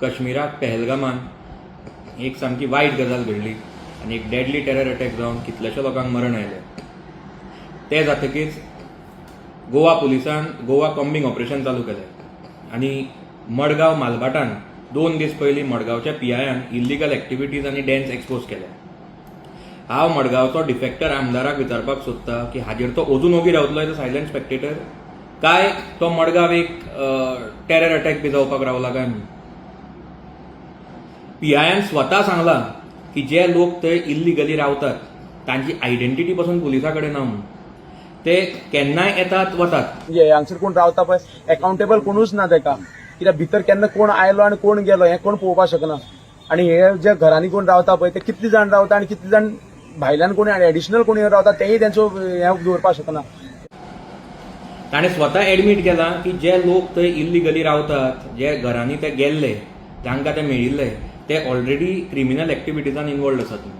काश्मीराक पहलगामान एक सामकी वायट गजाल घडली आनी एक डेडली टेरर अटॅक जावन कितल्याशा लोकांक मरण आयलें. ते जातकीच गोवा पुलिसान गोवा कॉम्बिंग ऑपरेशन चालू केलें आनी मडगांव मालबाटान 2 दीस पयलीं मडगांवच्या PIयान इल्लिगल एक्टिविटीज आनी डॅन्स एक्सपोज केले. हांव मडगांवचो डिफेक्टर आमदाराक विचारपाक सोदतां की हाजेर तो अजून ओगी रावतलो एज अ सायलंट स्पेक्टेटर काय तो मडगांव एक टेरर अटॅक बी जावपाक रावला काय म्हणून. PIयान स्वता सांगला की जे लोक थंय इल्लिगली रावतात तांची आयडेंटिटी पासून पुलिसा कडेन ना म्हणून. ते केन्नाय येतात वतात. हांगसर कोण रावता पळय अकाउंटेबल कोणूच ना ताका, कित्याक भितर केन्ना कोण आयलो आनी कोण गेलो हें कोण पळोवपाक शकना. आनी हे जे घरांनी कोण रावता पळय ते कितले जाण रावता आनी कितले जाण भायल्यान कोणी एडिशनल कोणी रावता तेय तेंचो हें दवरपाक शकना. ताणें स्वता एडमीट केला की जे लोक थंय इल्लिगली रावतात, जे घरांनी ते गेल्ले, तांकां ते मेळिल्ले, ते ऑलरेडी क्रिमिनल एक्टिविटीजान इन्वॉल्ड आसात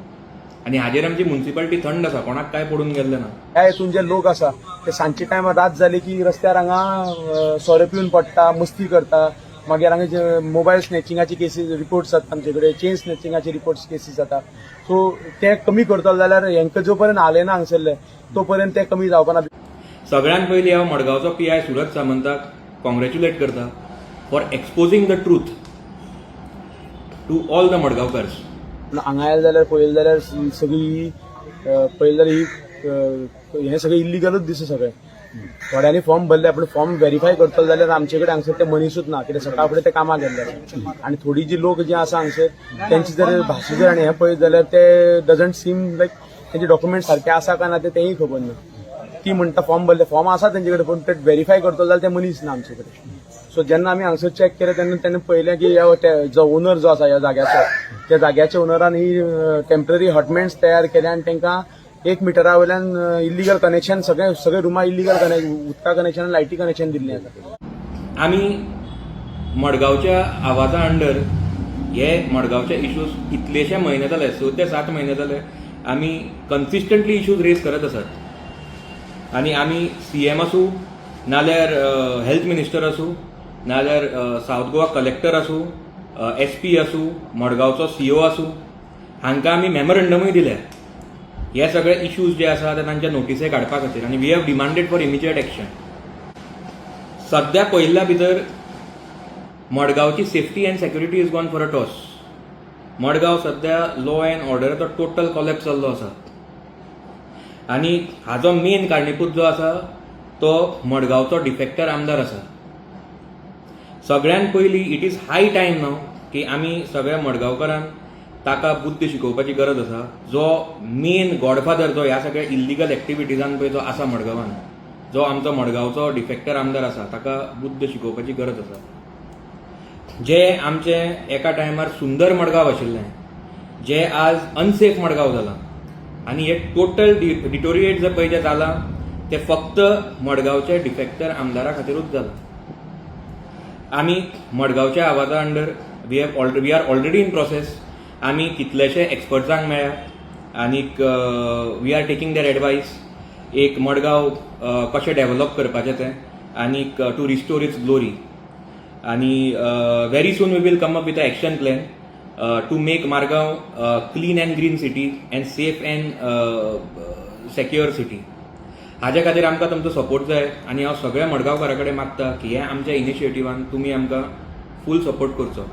आनी हाजेर आमची म्युन्सिपालिटी थंड आसा, कोणाक काय पडून गेल्ले ना. ह्या हितून जे लोक आसा ते सांजचे टायमार रात जाली की रस्त्यार हांगा सोरे पिवन पडटा, मस्ती करता. मागीर हांगा जे मोबायल स्नॅचिंगाची केसीस रिपोर्ट्स जाता आमचे कडेन, चेन स्नॅचिंगाची रिपोर्ट्स केसीस जाता. सो ते कमी करतलो जाल्यार हेंकां जो पर्यंत आले ना हांगसरले तो पर्यंत ते कमी जावपाना. सगळ्यात पयलीं हांव मडगांवचो PI सुरज सामंताक कॉंग्रॅच्युलेट करता for exposing the truth to all the Madgaonkars. हांगा आयले जाल्यार पळयलें जाल्यार सगळी पळयलें जाल्यार हें सगळें इल्लिगलूच दिसता सगळें. थोड्यांनी फॉर्म भरले पूण फॉर्म व्हेरीफाय करतलो जाल्यार आमचे कडेन हांगसर ते मनीसूच ना, कित्याक सकाळ फुडें ते कामाक गेल्ले. आनी थोडी जी लोक जे आसा हांगसर तेंची जर भाशा जर आनी हें पळयत जाल्यार ते डजंट सीम लायक तेंचे डॉक्युमेंट सारके आसा काय ना तेंय खबर ना. ती म्हणटा फॉर्म भरले, फॉर्म आसा तेंचे कडेन पूण ते व्हेरीफाय करतलो जाल्यार ते मनीस ना आमचे कडेन. सो जेन्ना आमी हांगसर चॅक केलें तेन्ना तेणें पळयलें की जो ओनर जो आसा ह्या जाग्याचो, त्या जाग्याच्या ओनरान ही टेम्पररी हॉटमेंट्स तयार केले आनी तांकां 1 मिटरा वयल्यान इल्लिगल कनेक्शन सगळे रुमा इल्लिगल उदका कनेक्शन लायटी कनेक्शन दिल्लें आसा. आमी मडगांवच्या आवाजा अंडर हे मडगांवचे इश्यूज कितलेशे म्हयने जाले, 6 ते 7 म्हयने जाले आमी कन्सिस्टंटली इश्यूज रेज करत आसात. आनी आमी CM आसूं नाल्यार हेल्थ मिनिस्टर आसूं नाल्यार सावथ गोवा कलेक्टर आसूं, SP आसूं, मडगांवचो CO आसूं, हांकां आमी मेमोरंडमूय दिले हे सगळे इश्यूज जे आसा ते तांच्या नोटिसे काडपा खातीर. आनी we have demanded for immediate action. सद्या पयल्या भितर मडगांवची safety and security is gone for a toss. Madgaon सद्या लॉ एंड ऑर्डराचो टोटल कॉलेप्स जाल्लो आसा आनी हाजो मेन कारणीभूत जो आसा तो मडगांवचो डिफेक्टर आमदार आसा. सगळ्यात पयलीं इट इज हाय टायम नाव की आमी सगळ्या मडगांवकारांक ताका बुद्ध शिकोवपाची गरज आसा. जो मेन गॉडफादर जो ह्या सगळ्या इल्लिगल एक्टिविटीजान पळय जो आसा मडगांवान, जो आमचो मडगांवचो डिफेक्टर आमदार आसा, ताका बुद्ध शिकोवपाची गरज आसा. जे आमचे एका टायमार सुंदर मडगांव आशिल्लें, जे आज अनसेफ मडगांव जालां आनी हे टोटल डिटोरिएट जर पळय जें जालां ते फक्त मडगांवचे डिफेक्टर आमदारा खातीरूच जालां. आमी मडगांवच्या आवाजा under we are already in process. आमी कितलेशे एक्सपर्ट्सांक मेळ्ळ्या आनीक we are taking their advice. एक मडगांव कशें डेव्हलप करपाचें तें आनीक टू रिस्टोर इट्स ग्लोरी. आनी very soon we will come up with a action plan to make Margao clean and green city and safe and secure city. हाजे खातीर आमकां तुमचो सपोर्ट जाय आनी हांव सगळ्या मडगांवकारां कडेन मागता की हे आमच्या इनिशिएटिव्हान तुमी आमकां फूल सपोर्ट करचो.